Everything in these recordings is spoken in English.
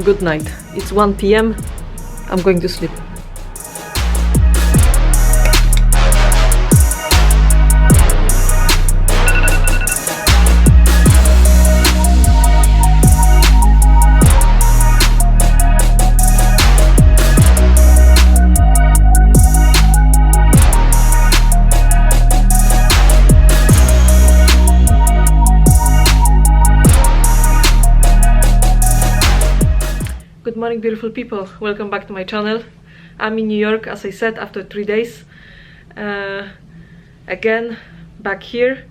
good night. It's 1 p.m. I'm going to sleep. Good morning, beautiful people. Welcome back to my channel. I'm in New York, as I said, after 3 days. Again, back here.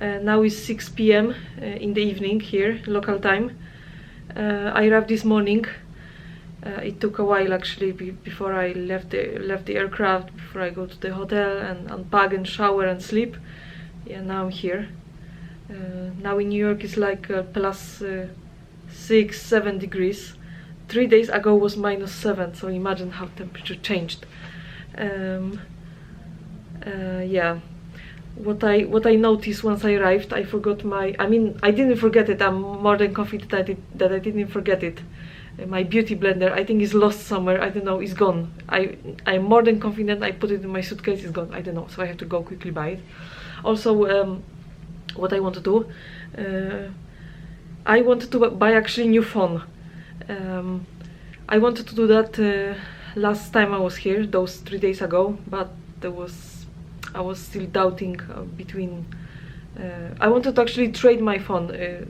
Now it's 6 p.m. In the evening here, local time. I arrived this morning. It took a while actually before I left the aircraft, before I go to the hotel and unpack and shower and sleep. Yeah, now I'm here. Now in New York it's like plus 6-7 degrees. 3 days ago was -7, so imagine how temperature changed. Yeah, what I noticed once I arrived, I forgot I didn't forget it. I'm more than confident that I didn't forget it. My beauty blender, I think, is lost somewhere. I don't know, it's gone. I'm more than confident I put it in my suitcase, it's gone. I don't know, so I have to go quickly buy it. Also, what I want to do, I wanted to buy actually new phone. I wanted to do that last time I was here, those 3 days ago, but I was still doubting between. I wanted to actually trade my phone,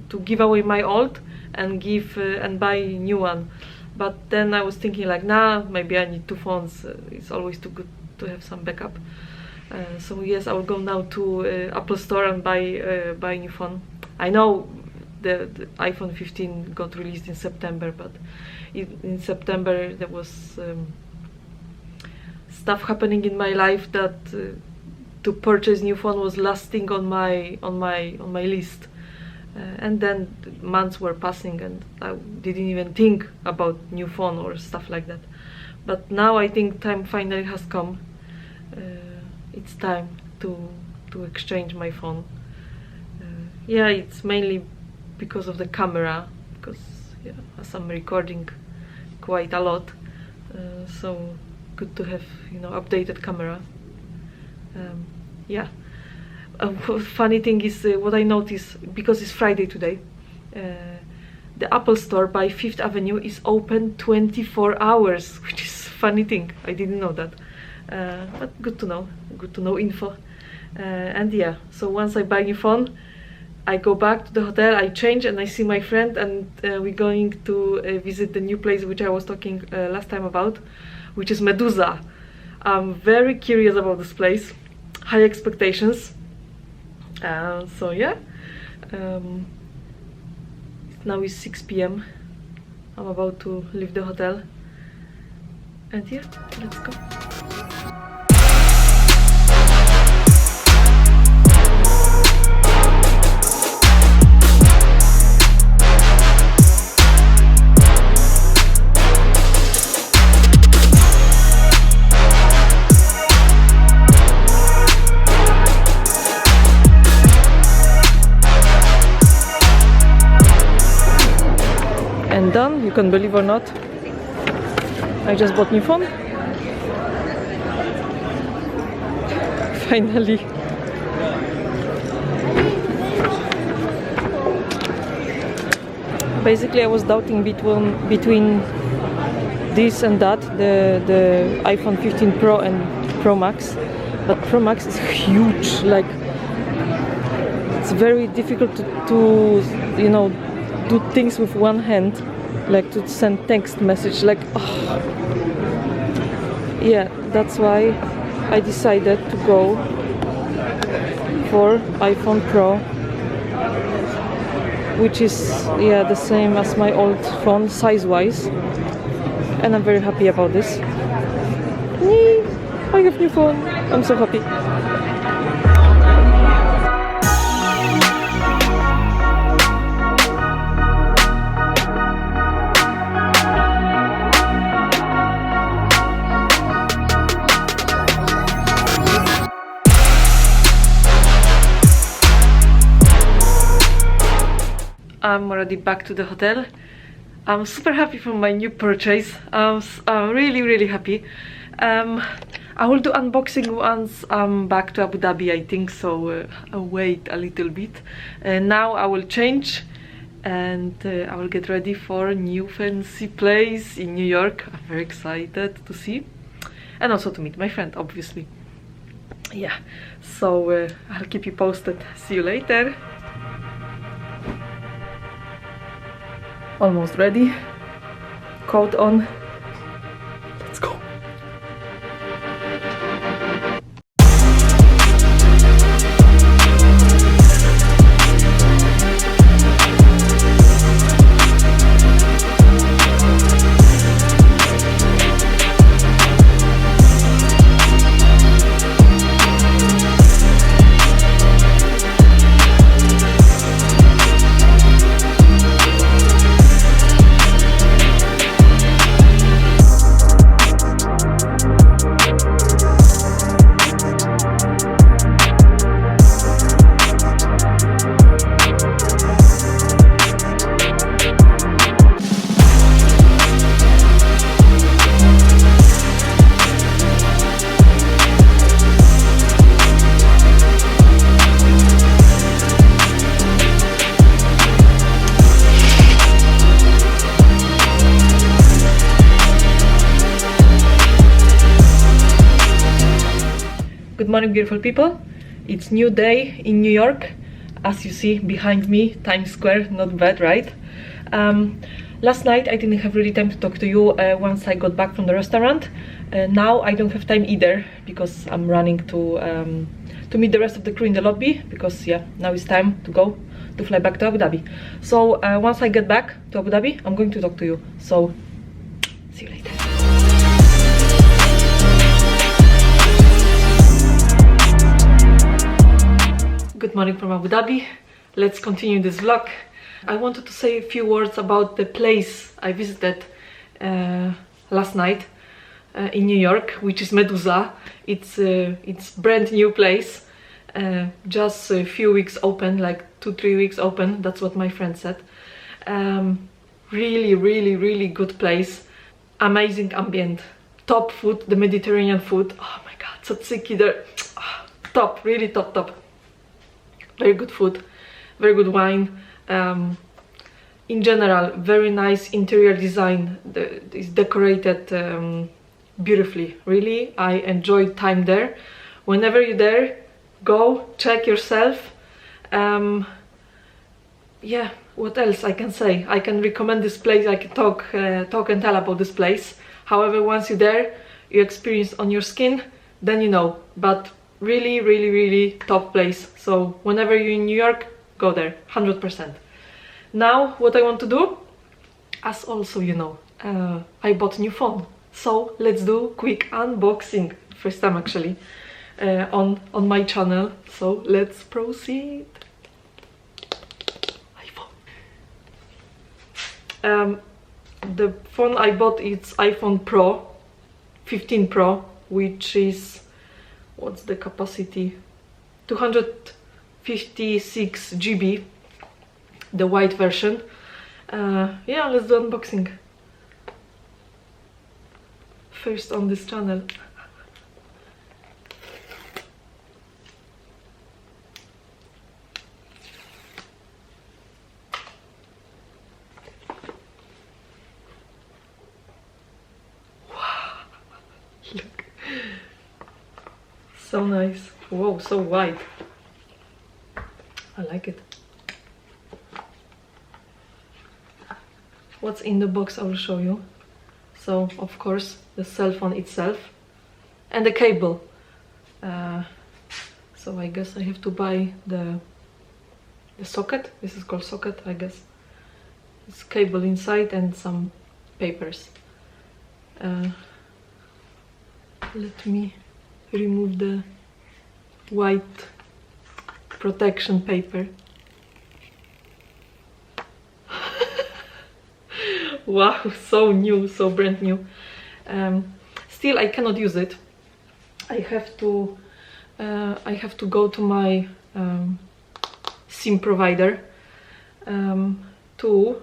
to give away my old and and buy a new one. But then I was thinking like, nah, maybe I need two phones. It's always too good to have some backup. So yes, I will go now to Apple Store and buy a new phone. I know the iPhone 15 got released in September, but in September there was stuff happening in my life that to purchase new phone was last thing on my list, and then months were passing and I didn't even think about new phone or stuff like that. But now I think time finally has come. It's time to exchange my phone. Yeah, it's mainly because of the camera, because yeah, as I'm recording quite a lot, so good to have, you know, updated camera. Yeah. Funny thing is, what I noticed, because it's Friday today, the Apple Store by 5th Avenue is open 24 hours, which is funny thing. I didn't know that, but good to know info. And yeah, so once I buy new phone, I go back to the hotel, I change, and I see my friend, and we're going to visit the new place which I was talking last time about, which is Meduza. I'm very curious about this place, high expectations. So yeah, now it's 6 p.m. I'm about to leave the hotel, and yeah, let's go. And done, you can believe or not, I just bought new phone. Finally. Basically I was doubting between this and that, the iPhone 15 Pro and Pro Max, but Pro Max is huge. Like, it's very difficult to you know, do things with one hand, like to send text message, like, oh. Yeah, that's why I decided to go for iPhone Pro, which is, yeah, the same as my old phone size wise, and I'm very happy about this. I have new phone, I'm so happy. I'm already back to the hotel. I'm super happy for my new purchase. I'm really happy. I will do unboxing once I'm back to Abu Dhabi, I think, so I'll wait a little bit. Now I will change and I will get ready for a new fancy place in New York. I'm very excited to see and also to meet my friend, obviously. Yeah, so I'll keep you posted. See you later. Almost ready. Coat on. Let's go. Good morning, beautiful people. It's new day in New York. As you see behind me, Times Square, not bad, right? Last night I didn't have really time to talk to you once I got back from the restaurant. Now I don't have time either because I'm running to meet the rest of the crew in the lobby, because yeah, now it's time to go to fly back to Abu Dhabi. So once I get back to Abu Dhabi, I'm going to talk to you. So see you later. Good morning from Abu Dhabi. Let's continue this vlog. I wanted to say a few words about the place I visited last night in New York, which is Meduza. It's brand new place, just a few weeks open, like 2-3 weeks open. That's what my friend said. Really good place. Amazing ambient, top food, the Mediterranean food. Oh my god, tzatziki there, top, really top. Very good food, very good wine. In general, very nice interior design. It's decorated beautifully. Really, I enjoyed time there. Whenever you're there, go check yourself. Yeah, what else I can say? I can recommend this place. I can talk and tell about this place. However, once you're there, you experience on your skin, then you know. But really top place. So whenever you're in New York, go there, 100%. Now what I want to do, as also you know, I bought a new phone, so let's do quick unboxing. First time actually on my channel, so let's proceed. iPhone. The phone I bought, it's iPhone Pro 15 Pro, which is, what's the capacity, 256 GB, the white version. Yeah, let's do unboxing. First on this channel. Wow, look. So nice. Whoa, so wide. I like it. What's in the box I will show you. So of course the cell phone itself and the cable. So I guess I have to buy the socket. This is called socket, I guess. It's cable inside and some papers. Let me remove the white protection paper. Wow, so new, so brand new. Still I cannot use it. I have to go to my SIM provider to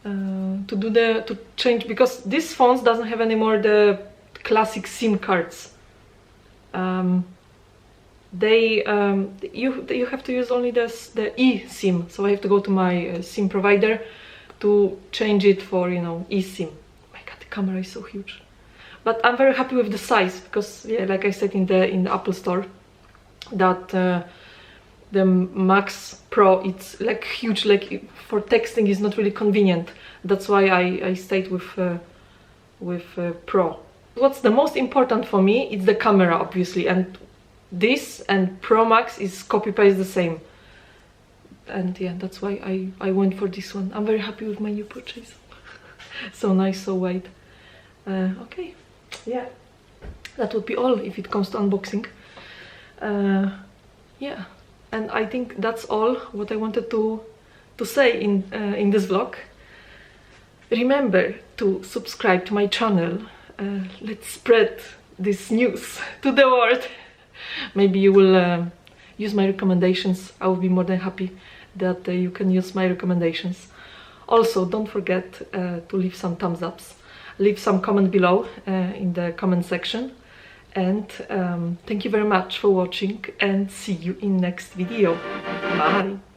to change, because this phone doesn't have anymore the classic SIM cards. You have to use only the eSIM, so I have to go to my SIM provider to change it for, you know, eSIM. Oh my god, the camera is so huge. But I'm very happy with the size, because yeah, like I said in the Apple Store, that the Max Pro, it's like huge, like for texting is not really convenient. That's why I stayed with Pro. What's the most important for me is the camera, obviously, and this and Pro Max is copy-paste the same. And yeah, that's why I went for this one. I'm very happy with my new purchase. So nice, so wide. Okay, yeah, that would be all if it comes to unboxing. Yeah, and I think that's all what I wanted to say in this vlog. Remember to subscribe to my channel. Let's spread this news to the world. Maybe you will use my recommendations. I will be more than happy that you can use my recommendations. Also, don't forget to leave some thumbs ups. Leave some comment below in the comment section. And thank you very much for watching, and see you in next video. Bye!